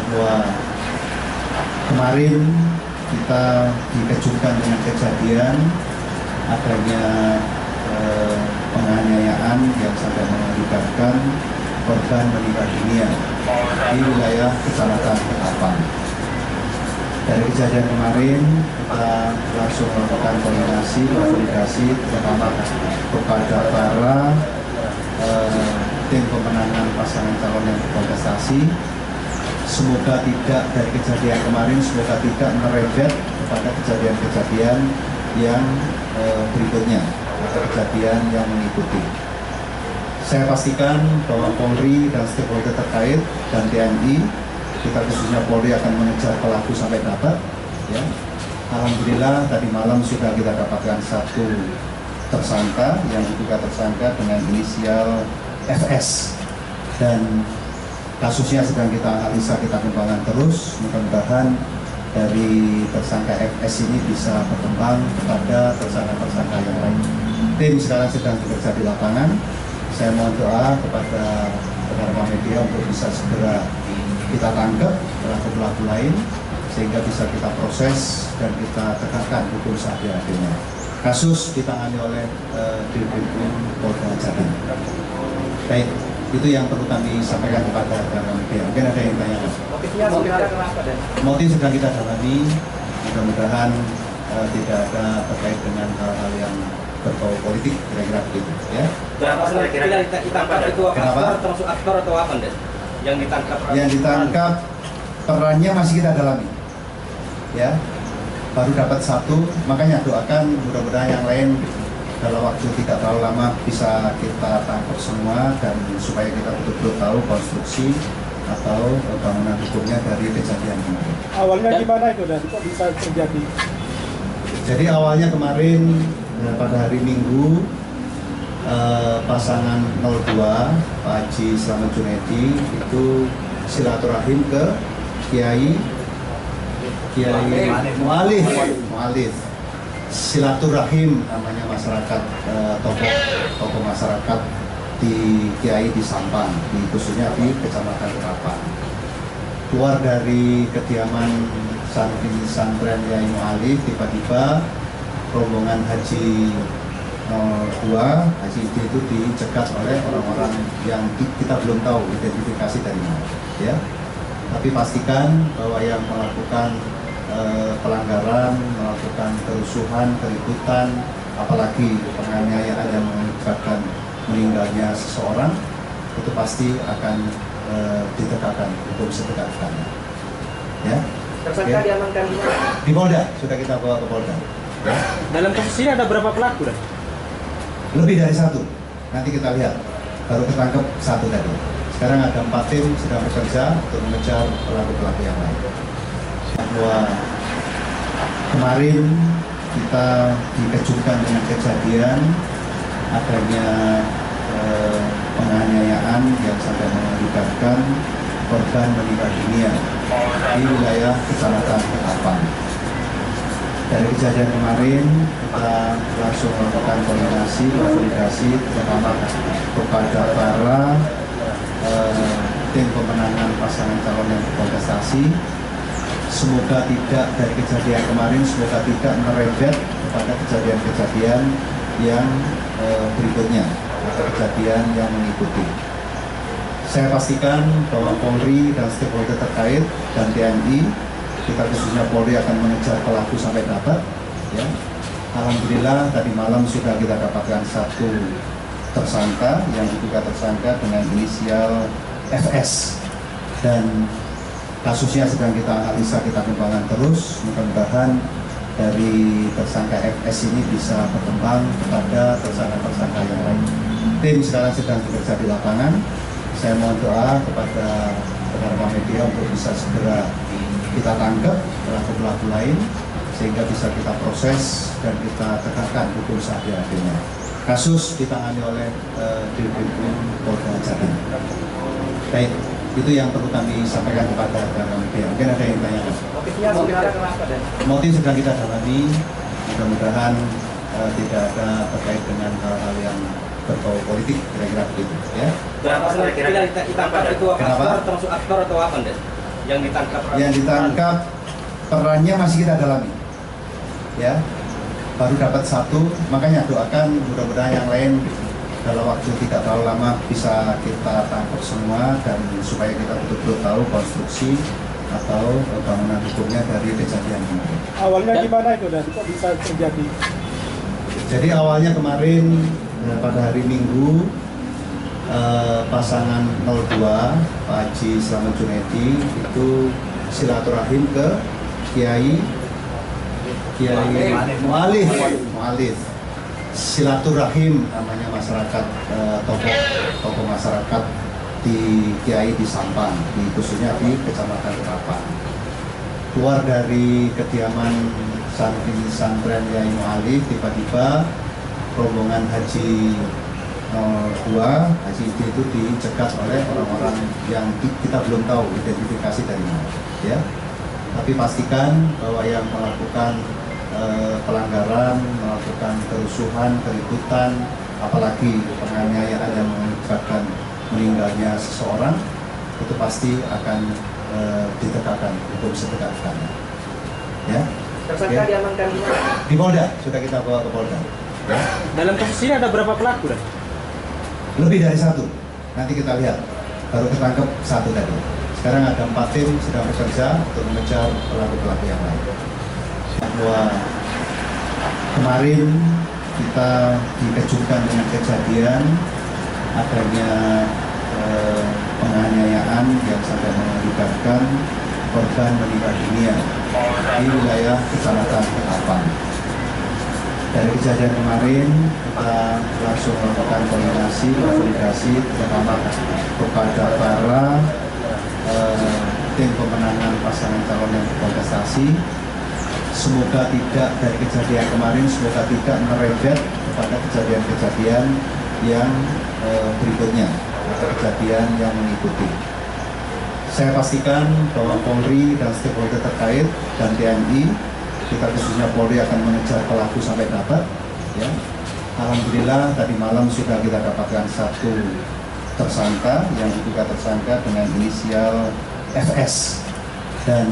bahwa kemarin kita dikejutkan dengan kejadian adanya penganiayaan yang sampai mengakibatkan korban meninggal dunia di wilayah Kecamatan Ketapang. Dari kejadian kemarin kita langsung melakukan koordinasi terutama kepada para tim pemenangan pasangan calon yang berkontestasi. Semoga tidak dari kejadian kemarin, semoga tidak merembet kepada kejadian-kejadian yang berikutnya atau kejadian yang mengikuti. Saya pastikan bahwa Polri dan stakeholder terkait dan TNI, kita khususnya Polri akan mengejar pelaku sampai dapat. Ya. Alhamdulillah tadi malam sudah kita dapatkan satu tersangka yang diduga tersangka dengan inisial FS, dan kasusnya sedang kita analisa, kita kembangkan terus. Mudah-mudahan dari tersangka FS ini bisa berkembang kepada tersangka-tersangka yang lain. Tim sekarang sedang bekerja di lapangan. Saya mohon doa kepada rekan-rekan media untuk bisa segera kita tangkap pelaku-pelaku lain sehingga bisa kita proses dan kita tegakkan hukum seadil-adilnya. Kasus ditangani oleh Dirkrim Polda Jatim. Baik, itu yang perlu kami sampaikan kepada rekan-rekan media. Mungkin ada yang tanya. Motifnya kenapa, Dan? Motif sedang kita dalami. Mudah-mudahan tidak ada terkait dengan hal-hal yang berbau politik, kira-kira begitu. Ya. Berapa kira-kira ditangkap itu aktor, termasuk aktor atau apa, Dan? Yang ditangkap? Yang ditangkap perannya masih kita dalami. Ya, baru dapat satu, makanya doakan mudah-mudahan yang lain dalam waktu tidak terlalu lama bisa kita tangkap semua, dan supaya kita betul-betul tahu konstruksi atau bangunan hukumnya dari kejadian kemarin. Awalnya gimana itu, Dan? Kok bisa terjadi? Jadi awalnya kemarin pada hari Minggu pasangan 02 Pak Haji Slamet Junaidi itu silaturahim ke Kiai Mu'alif. Silaturahim namanya masyarakat, tokoh masyarakat di Kiai di Sampang, khususnya di Kecamatan Ketapang. Keluar dari kediaman santren Kiai Mu'alif, tiba-tiba rombongan Haji 02, Haji itu dicegat oleh orang-orang yang kita belum tahu identifikasi dari mana. Ya. Tapi pastikan bahwa yang melakukan pelanggaran, melakukan kerusuhan, keributan, apalagi penganiayaan yang mengakibatkan meninggalnya seseorang, itu pasti akan ditegakkan hukum setegak-tegaknya. Ya. Tersangka diamankan di mana? Di Polda, sudah kita bawa ke Polda. Ya. Dalam kasus ini ada berapa pelaku, Dan? Lebih dari satu, nanti kita lihat. Baru ketangkep satu tadi. Sekarang ada 4 tim sedang bekerja untuk mengejar pelaku-pelaku yang lain. Bahwa kemarin kita dikejutkan dengan kejadian adanya penganiayaan yang sampai mengakibatkan korban meninggal dunia di wilayah Kecamatan Ketapang. Dari kejadian kemarin kita langsung melakukan koordinasi terutama kepada para tim pemenangan pasangan calon yang berkontestasi. Semoga tidak dari kejadian kemarin, semoga tidak merembet kepada kejadian-kejadian yang berikutnya atau kejadian yang mengikuti. Saya pastikan bahwa Polri dan stakeholder terkait dan TNI, kita khususnya Polri akan mengejar pelaku sampai dapat. Ya. Alhamdulillah tadi malam sudah kita dapatkan satu tersangka yang diduga tersangka dengan inisial FS, dan kasusnya sedang kita analisa, kita kembangkan terus. Mudah-mudahan dari tersangka FS ini bisa berkembang kepada tersangka-tersangka yang lain. Tim sekarang sedang bekerja di lapangan. Saya mohon doa kepada rekan-rekan media untuk bisa segera kita tangkap pelaku-pelaku lain sehingga bisa kita proses dan kita tegakkan hukum seadil-adilnya. Kasus ditangani oleh Dirkrim Polda Jatim. Baik, itu yang perlu kami sampaikan kepada rekan-rekan media. Mungkin ada yang tanya. Motifnya kenapa, Dan? Motif sedang kita dalami. Mudah-mudahan tidak ada terkait dengan hal-hal yang berbau politik, kira-kira begitu. Ya. Berapa kira-kira ditangkap itu aktor, termasuk aktor atau apa, Dan? Yang ditangkap perannya masih kita dalami, ya. Baru dapat satu, makanya doakan mudah-mudahan yang lain dalam waktu tidak terlalu lama bisa kita tangkap semua, dan supaya kita betul-betul tahu konstruksi atau bangunan hukumnya dari kejadian ini. Awalnya gimana itu dan kok bisa terjadi? Jadi awalnya kemarin pada hari Minggu, pasangan 02 Pak Haji Slamet Junaidi itu silaturahim ke Kiai Mu'alif, silaturahim namanya masyarakat, tokoh masyarakat di Kiai di Sampang, khususnya di Kecamatan Ketapang. Keluar dari kediaman santren Kiai Mu'alif, tiba-tiba rombongan Haji 02, Haji itu dicegat oleh orang-orang yang kita belum tahu identifikasi dari mana, ya. Tapi pastikan bahwa yang melakukan pelanggaran, melakukan kerusuhan, keributan, apalagi penganiayaan yang mengakibatkan meninggalnya seseorang, itu pasti akan ditegakkan hukum setegak-tegaknya. Ya. Tersangka diamankan di mana? Di Polda, sudah kita bawa ke Polda. Ya. Dalam kasus ini ada berapa pelaku dan? Lebih dari satu. Nanti kita lihat. Baru ketangkep satu tadi. Sekarang ada 4 tim sedang bekerja untuk mengejar pelaku-pelaku yang lain. Bahwa kemarin kita dikejutkan dengan kejadian adanya penganiayaan yang sampai mengakibatkan korban meninggal dunia di wilayah Kecamatan Ketapang. Dari kejadian kemarin kita langsung melakukan koordinasi terutama kepada para tim pemenangan pasangan calon yang berkontestasi. Semoga tidak, dari kejadian kemarin, semoga tidak merembet kepada kejadian-kejadian yang berikutnya atau kejadian yang mengikuti. Saya pastikan bahwa Polri dan stakeholder terkait dan TNI, kita khususnya Polri akan mengejar pelaku sampai dapat. Ya. Alhamdulillah tadi malam sudah kita dapatkan satu tersangka yang diduga tersangka dengan inisial FS, dan